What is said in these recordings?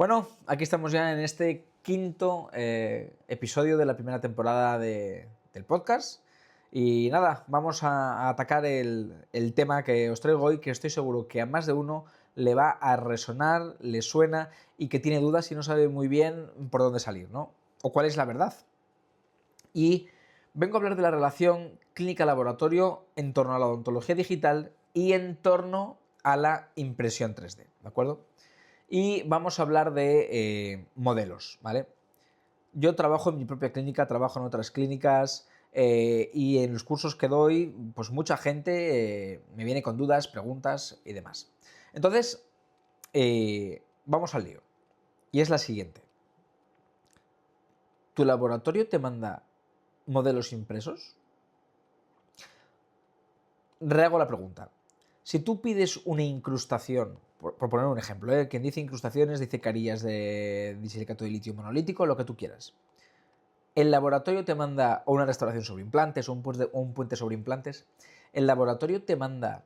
Bueno, aquí estamos ya en este quinto episodio de la primera temporada del podcast. Y nada, vamos a atacar el tema que os traigo hoy, que estoy seguro que a más de uno le va a resonar, le suena y que tiene dudas y no sabe muy bien por dónde salir, ¿no? O cuál es la verdad. Y vengo a hablar de la relación clínica-laboratorio en torno a la odontología digital y en torno a la impresión 3D, ¿de acuerdo? Y vamos a hablar de modelos, ¿vale? Yo trabajo en mi propia clínica, trabajo en otras clínicas y en los cursos que doy, pues mucha gente me viene con dudas, preguntas y demás. Entonces, vamos al lío. Y es la siguiente. ¿Tu laboratorio te manda modelos impresos? Rehago la pregunta. Si tú pides una incrustación, por poner un ejemplo, quien dice incrustaciones dice carillas de disilicato de litio monolítico, lo que tú quieras. El laboratorio te manda, o una restauración sobre implantes, o un puente sobre implantes, el laboratorio te manda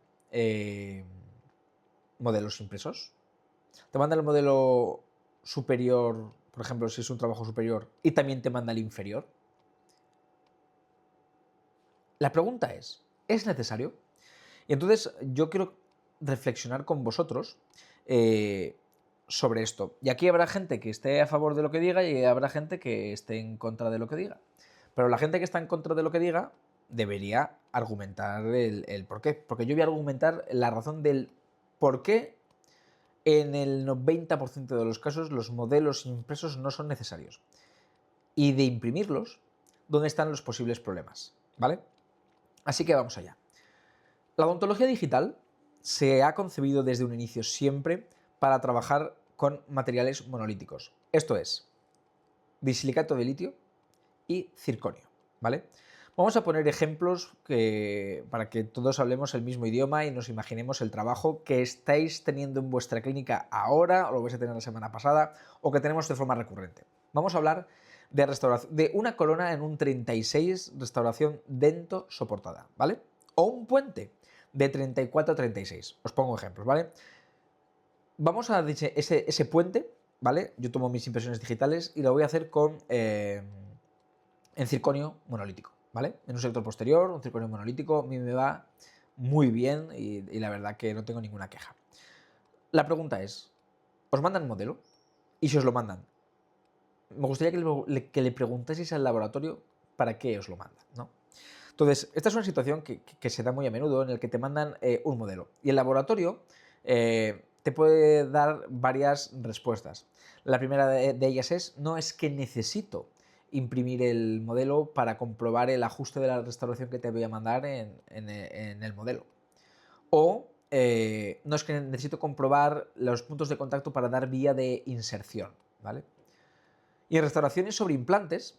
modelos impresos. Te manda el modelo superior, por ejemplo, si es un trabajo superior, y también te manda el inferior. La pregunta ¿es necesario? Y entonces yo quiero reflexionar con vosotros sobre esto. Y aquí habrá gente que esté a favor de lo que diga y habrá gente que esté en contra de lo que diga. Pero la gente que está en contra de lo que diga debería argumentar el por qué. Porque yo voy a argumentar la razón del por qué en el 90% de los casos los modelos impresos no son necesarios. Y de imprimirlos, ¿dónde están los posibles problemas? ¿Vale? Así que vamos allá. La odontología digital se ha concebido desde un inicio siempre para trabajar con materiales monolíticos. Esto es, disilicato de litio y circonio, ¿vale? Vamos a poner ejemplos para que todos hablemos el mismo idioma y nos imaginemos el trabajo que estáis teniendo en vuestra clínica ahora, o lo vais a tener la semana pasada, o que tenemos de forma recurrente. Vamos a hablar de restauración, de una corona en un 36, restauración dento soportada, ¿vale? O un puente de 34 a 36. Os pongo ejemplos, ¿vale? Vamos a ese puente, ¿vale? Yo tomo mis impresiones digitales y lo voy a hacer en circonio monolítico, ¿vale? En un sector posterior, un circonio monolítico, a mí me va muy bien y la verdad que no tengo ninguna queja. La pregunta es, ¿os mandan modelo? Y si os lo mandan, me gustaría que le preguntaseis al laboratorio para qué os lo mandan, ¿no? Entonces, esta es una situación que se da muy a menudo en el que te mandan un modelo y el laboratorio te puede dar varias respuestas. La primera de ellas no es que necesito imprimir el modelo para comprobar el ajuste de la restauración que te voy a mandar en el modelo. O no es que necesito comprobar los puntos de contacto para dar vía de inserción, ¿vale? Y en restauraciones sobre implantes,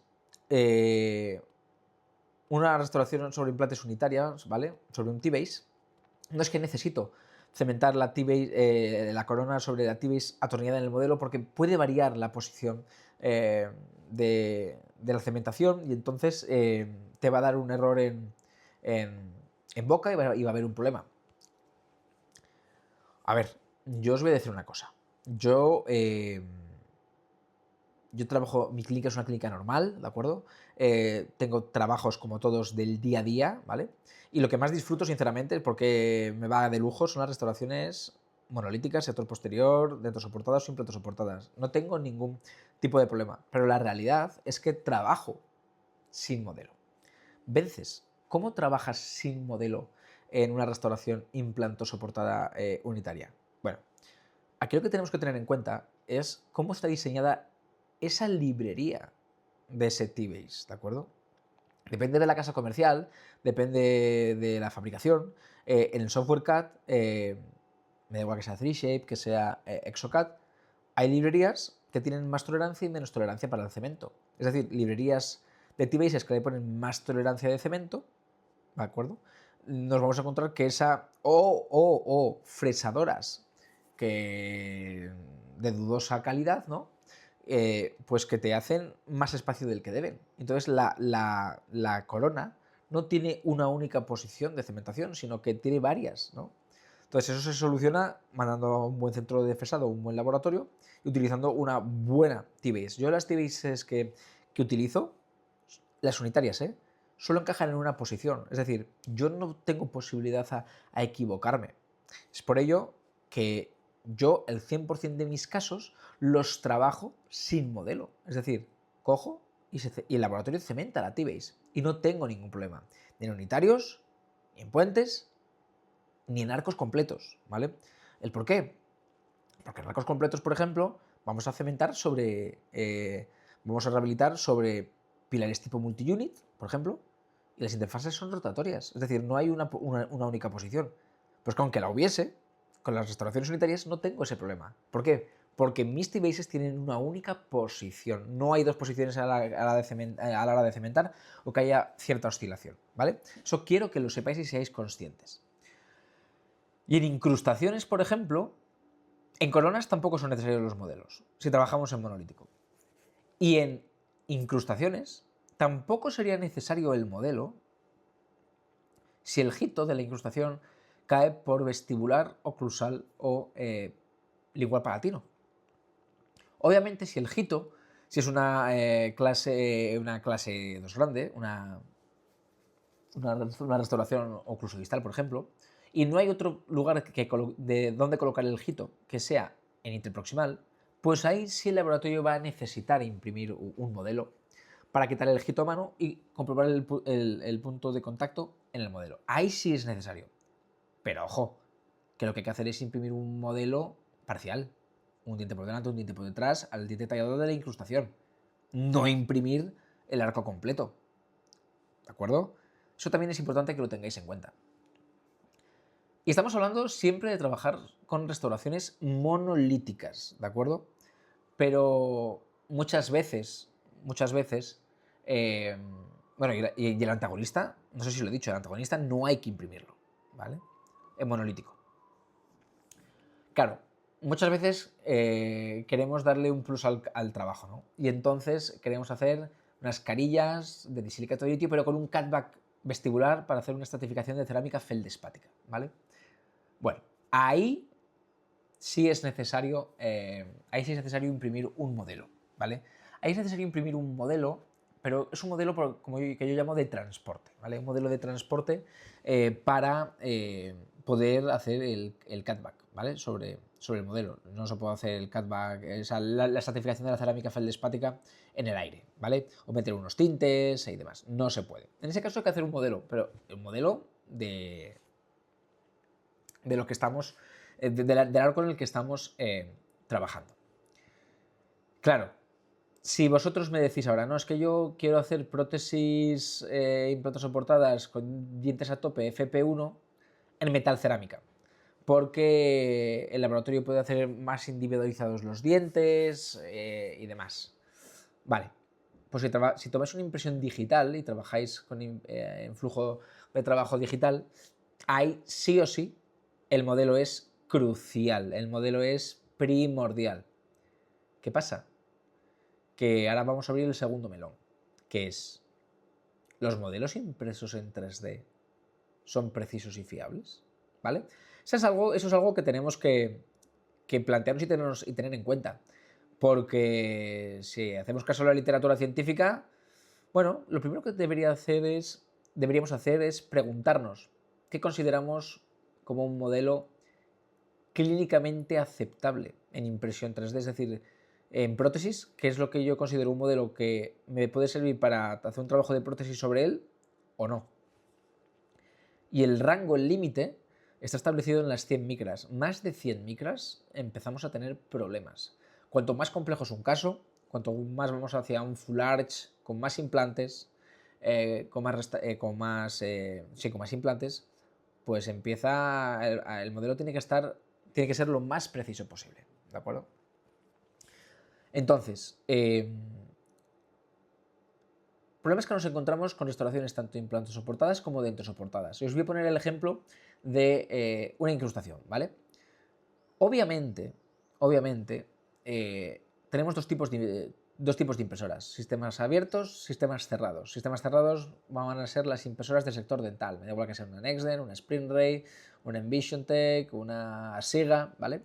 una restauración sobre implantes unitarias, ¿vale? Sobre un T-base, no es que necesito cementar la T-base, la corona sobre la T-base atornillada en el modelo porque puede variar la posición de la cementación y entonces te va a dar un error en boca y va a haber un problema. A ver, yo os voy a decir una cosa. Yo trabajo, mi clínica es una clínica normal, ¿de acuerdo? Tengo trabajos como todos del día a día, ¿vale? Y lo que más disfruto, sinceramente, porque me va de lujo, son las restauraciones monolíticas, sector posterior, dentro soportadas o implantes soportadas. No tengo ningún tipo de problema. Pero la realidad es que trabajo sin modelo. Vences, ¿cómo trabajas sin modelo en una restauración implanto soportada unitaria? Bueno, aquí lo que tenemos que tener en cuenta es cómo está diseñada esa librería de ese T-base, ¿de acuerdo? Depende de la casa comercial, depende de la fabricación. En el software CAD, me da igual que sea 3Shape, que sea Exocad, hay librerías que tienen más tolerancia y menos tolerancia para el cemento. Es decir, librerías de T-bases que le ponen más tolerancia de cemento, ¿de acuerdo? Nos vamos a encontrar que o fresadoras que de dudosa calidad, ¿no? Pues que te hacen más espacio del que deben. Entonces la corona no tiene una única posición de cementación, sino que tiene varias, ¿no? Entonces eso se soluciona mandando a un buen centro de desfasado, un buen laboratorio y utilizando una buena T-Base. Yo las T-Bases que utilizo, las unitarias, solo encajan en una posición. Es decir, yo no tengo posibilidad a equivocarme. Es por ello que yo el 100% de mis casos los trabajo sin modelo. Es decir, cojo y el laboratorio cementa la T-Base y no tengo ningún problema. Ni en unitarios, ni en puentes, ni en arcos completos, ¿vale? ¿El por qué? Porque en arcos completos, por ejemplo, vamos a cementar sobre... vamos a rehabilitar sobre pilares tipo multi-unit, por ejemplo, y las interfaces son rotatorias. Es decir, no hay una única posición. Pues que aunque la hubiese, con las restauraciones unitarias no tengo ese problema. ¿Por qué? Porque mis T-Bases tienen una única posición. No hay dos posiciones a la hora de cementar o que haya cierta oscilación, ¿vale? Eso quiero que lo sepáis y seáis conscientes. Y en incrustaciones, por ejemplo, en coronas tampoco son necesarios los modelos, si trabajamos en monolítico. Y en incrustaciones tampoco sería necesario el modelo si el hito de la incrustación cae por vestibular, oclusal o ligual palatino. Obviamente, si el hito, si es una clase 2 grande, una restauración oclusodistal, por ejemplo, y no hay otro lugar de donde colocar el hito que sea en interproximal, pues ahí sí el laboratorio va a necesitar imprimir un modelo para quitar el hito a mano y comprobar el punto de contacto en el modelo. Ahí sí es necesario. Pero ojo, que lo que hay que hacer es imprimir un modelo parcial. Un diente por delante, un diente por detrás, al diente tallador de la incrustación. No imprimir el arco completo. ¿De acuerdo? Eso también es importante que lo tengáis en cuenta. Y estamos hablando siempre de trabajar con restauraciones monolíticas, ¿de acuerdo? Pero muchas veces, bueno, y el antagonista, no sé si lo he dicho, el antagonista no hay que imprimirlo, ¿vale? En monolítico. Claro, muchas veces queremos darle un plus al trabajo, ¿no? Y entonces queremos hacer unas carillas de disilicato de litio, pero con un cutback vestibular para hacer una estratificación de cerámica feldespática, ¿vale? Bueno, ahí sí es necesario imprimir un modelo, ¿vale? Ahí es necesario imprimir un modelo, pero es un modelo que yo llamo de transporte, ¿vale? Un modelo de transporte para poder hacer el cutback, ¿vale? Sobre el modelo. No se puede hacer el cutback, la estratificación de la cerámica feldespática en el aire, ¿vale? O meter unos tintes y demás. No se puede. En ese caso hay que hacer un modelo, pero un modelo de lo que estamos, del arco en el que estamos trabajando. Claro, si vosotros me decís ahora, no, es que yo quiero hacer prótesis implantosoportadas con dientes a tope FP1 en metal cerámica, porque el laboratorio puede hacer más individualizados los dientes y demás. Vale, pues si tomáis una impresión digital y trabajáis en flujo de trabajo digital, ahí sí o sí el modelo es crucial, el modelo es primordial. ¿Qué pasa? Que ahora vamos a abrir el segundo melón, que es, ¿los modelos impresos en 3D son precisos y fiables? ¿Vale? Eso es algo que tenemos que plantearnos y tener en cuenta, porque si hacemos caso a la literatura científica, bueno, lo primero que deberíamos hacer es preguntarnos qué consideramos como un modelo clínicamente aceptable en impresión 3D, es decir, en prótesis, que es lo que yo considero un modelo que me puede servir para hacer un trabajo de prótesis sobre él o no. Y el rango, el límite, está establecido en las 100 micras. Más de 100 micras empezamos a tener problemas. Cuanto más complejo es un caso, cuanto más vamos hacia un full arch, con más implantes, con más implantes, pues el modelo tiene que ser lo más preciso posible, ¿de acuerdo? Entonces, problemas que nos encontramos con restauraciones tanto implantosoportadas como dentosoportadas. Os voy a poner el ejemplo de una incrustación, ¿vale? Obviamente, tenemos dos tipos de dos tipos de impresoras, sistemas abiertos, sistemas cerrados. Sistemas cerrados van a ser las impresoras del sector dental, me da igual que sea una Nextden, una SprintRay, una EnvisionTEC, una Siga, ¿vale?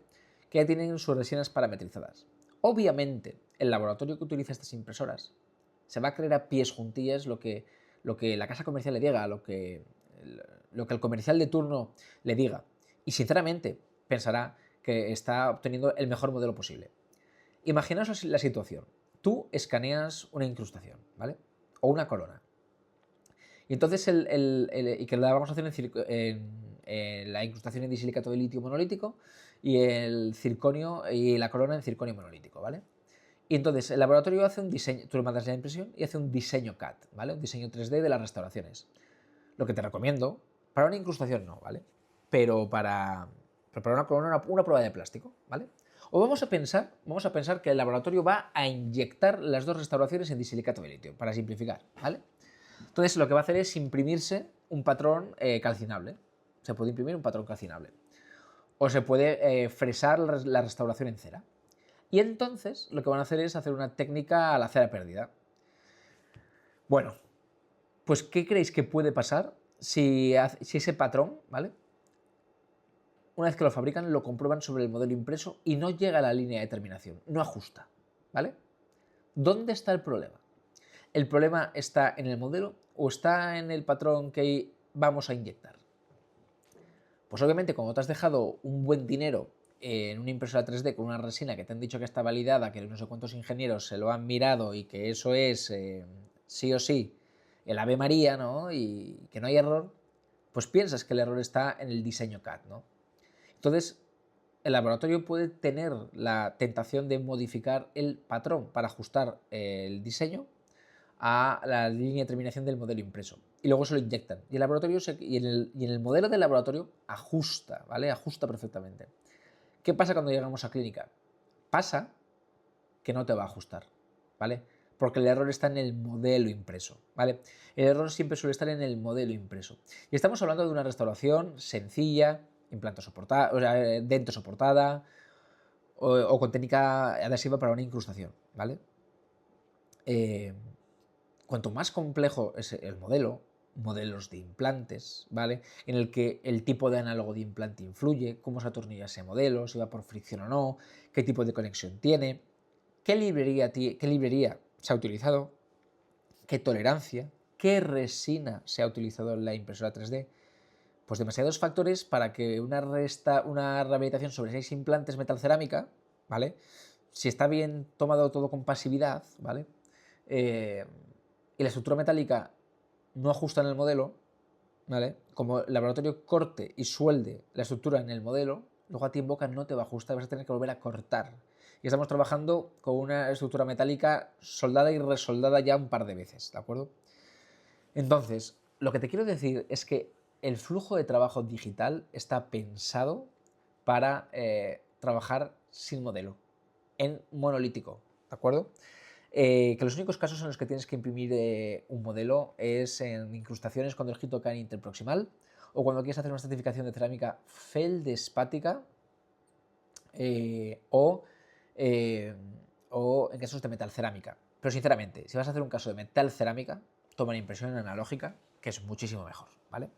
Que ya tienen sus resinas parametrizadas. Obviamente, el laboratorio que utiliza estas impresoras se va a creer a pies juntillas lo que la casa comercial le diga, lo que el comercial de turno le diga. Y sinceramente pensará que está obteniendo el mejor modelo posible. Imaginaos la situación. Tú escaneas una incrustación, ¿vale? O una corona. Y entonces, y que la vamos a hacer en la incrustación en disilicato de litio monolítico y el circonio y la corona en circonio monolítico, ¿vale? Y entonces el laboratorio hace un diseño, tú le mandas la impresión y hace un diseño CAD, ¿vale? Un diseño 3D de las restauraciones. Lo que te recomiendo, para una incrustación no, ¿vale? Pero para una corona, una prueba de plástico, ¿vale? O vamos a pensar que el laboratorio va a inyectar las dos restauraciones en disilicato de litio, para simplificar, ¿vale? Entonces lo que va a hacer es imprimirse un patrón calcinable. Se puede imprimir un patrón calcinable. O se puede fresar la restauración en cera. Y entonces lo que van a hacer es hacer una técnica a la cera perdida. Bueno, pues ¿qué creéis que puede pasar si ese patrón, ¿vale? Una vez que lo fabrican, lo comprueban sobre el modelo impreso y no llega a la línea de terminación, no ajusta, ¿vale? ¿Dónde está el problema? ¿El problema está en el modelo o está en el patrón que vamos a inyectar? Pues obviamente, cuando te has dejado un buen dinero en una impresora 3D con una resina que te han dicho que está validada, que no sé cuántos ingenieros se lo han mirado y que eso es sí o sí el Ave María, ¿no? Y que no hay error, pues piensas que el error está en el diseño CAD, ¿no? Entonces, el laboratorio puede tener la tentación de modificar el patrón para ajustar el diseño a la línea de terminación del modelo impreso. Y luego se lo inyectan. Y el laboratorio en el modelo del laboratorio ajusta, ¿vale? Ajusta perfectamente. ¿Qué pasa cuando llegamos a clínica? Pasa que no te va a ajustar, ¿vale? Porque el error está en el modelo impreso, ¿vale? El error siempre suele estar en el modelo impreso. Y estamos hablando de una restauración sencilla, implanto soportada, o sea, dento soportada, o con técnica adhesiva para una incrustación, ¿vale? Cuanto más complejo es el modelo, modelos de implantes, ¿vale? En el que el tipo de análogo de implante influye, cómo se atornilla ese modelo, si va por fricción o no, qué tipo de conexión tiene, qué librería se ha utilizado, qué tolerancia, qué resina se ha utilizado en la impresora 3D. Pues demasiados factores para que una rehabilitación sobre 6 implantes metalcerámica, ¿vale? Si está bien tomado todo con pasividad, ¿vale? Y la estructura metálica no ajusta en el modelo, ¿vale? Como el laboratorio corte y suelde la estructura en el modelo, luego a ti en boca no te va a ajustar, vas a tener que volver a cortar. Y estamos trabajando con una estructura metálica soldada y resoldada ya un par de veces, ¿de acuerdo? Entonces, lo que te quiero decir es que el flujo de trabajo digital está pensado para trabajar sin modelo, en monolítico, ¿de acuerdo? Que los únicos casos en los que tienes que imprimir un modelo es en incrustaciones con delgito CAN interproximal o cuando quieres hacer una certificación de cerámica feldespática o en casos de metalcerámica. Pero sinceramente, si vas a hacer un caso de metalcerámica, toma una impresión analógica, que es muchísimo mejor, ¿vale?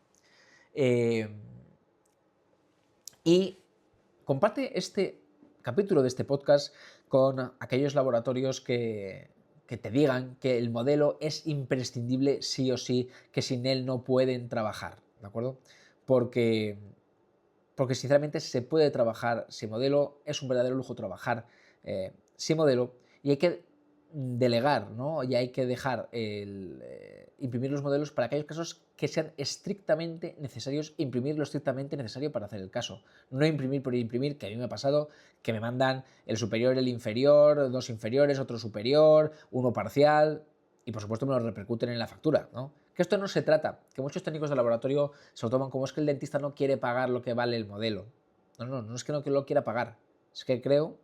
Y comparte este capítulo de este podcast con aquellos laboratorios que te digan que el modelo es imprescindible sí o sí, que sin él no pueden trabajar, ¿de acuerdo? Porque sinceramente se puede trabajar sin modelo, es un verdadero lujo trabajar sin modelo y hay que delegar, ¿no? Y hay que dejar imprimir los modelos para aquellos casos que sean estrictamente necesarios, imprimir lo estrictamente necesario para hacer el caso. No imprimir por imprimir, que a mí me ha pasado que me mandan el superior, el inferior, dos inferiores, otro superior, uno parcial, y por supuesto me lo repercuten en la factura, ¿no? Que esto no se trata, que muchos técnicos de laboratorio se lo toman como es que el dentista no quiere pagar lo que vale el modelo. No es que no lo quiera pagar, es que creo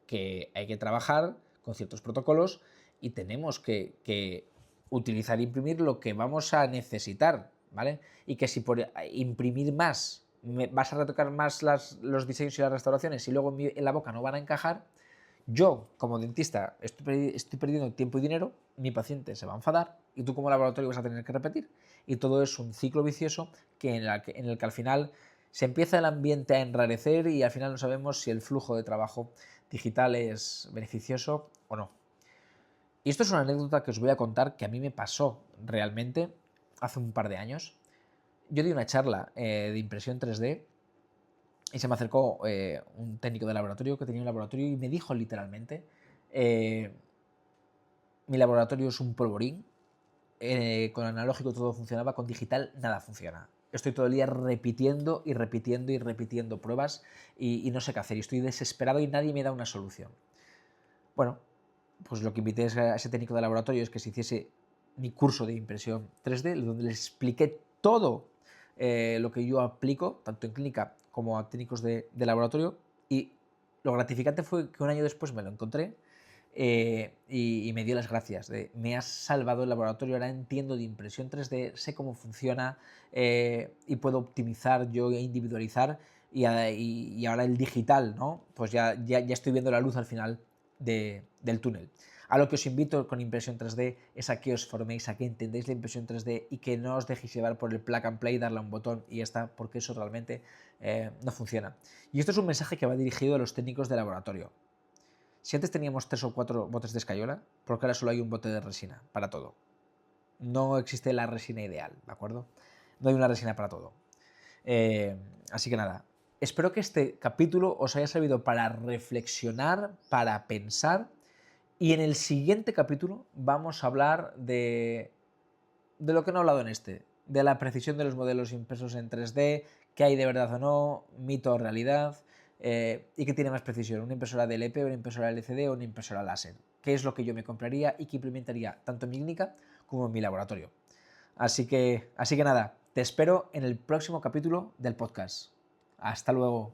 que hay que trabajar con ciertos protocolos y tenemos que utilizar e imprimir lo que vamos a necesitar, ¿vale? Y que si por imprimir más vas a retocar más los diseños y las restauraciones y luego en la boca no van a encajar, Yo, como dentista, estoy perdiendo tiempo y dinero, mi paciente se va a enfadar y tú como laboratorio vas a tener que repetir. Y todo es un ciclo vicioso en el que al final se empieza el ambiente a enrarecer y al final no sabemos si el flujo de trabajo digital es beneficioso o no. Y esto es una anécdota que os voy a contar que a mí me pasó realmente hace un par de años. Yo di una charla de impresión 3D y se me acercó un técnico de laboratorio que tenía un laboratorio y me dijo literalmente, mi laboratorio es un polvorín, con analógico todo funcionaba, con digital nada funciona. Estoy todo el día repitiendo y repitiendo y repitiendo pruebas y no sé qué hacer. Y estoy desesperado y nadie me da una solución. Bueno, pues lo que invité a ese técnico de laboratorio es que se hiciese mi curso de impresión 3D, donde les expliqué todo lo que yo aplico, tanto en clínica como a técnicos de laboratorio, y lo gratificante fue que un año después me lo encontré y me dio las gracias. Me has salvado el laboratorio, ahora entiendo de impresión 3D, sé cómo funciona y puedo optimizar yo e individualizar y ahora el digital, ¿no? Pues ya estoy viendo la luz al final del túnel. A lo que os invito con impresión 3D es a que os forméis, a que entendáis la impresión 3D y que no os dejéis llevar por el plug and play, darle a un botón y ya está, porque eso realmente no funciona. Y esto es un mensaje que va dirigido a los técnicos de laboratorio. Si antes teníamos 3 o 4 botes de escayola, porque ahora solo hay un bote de resina para todo. No existe la resina ideal, ¿de acuerdo? No hay una resina para todo. Así que nada, espero que este capítulo os haya servido para reflexionar, para pensar. Y en el siguiente capítulo vamos a hablar de lo que no he hablado en este, de la precisión de los modelos impresos en 3D, qué hay de verdad o no, mito o realidad, y qué tiene más precisión, una impresora DLP, una impresora LCD o una impresora láser. ¿Qué es lo que yo me compraría y que implementaría tanto en mi clínica como en mi laboratorio? Así que nada, te espero en el próximo capítulo del podcast. Hasta luego.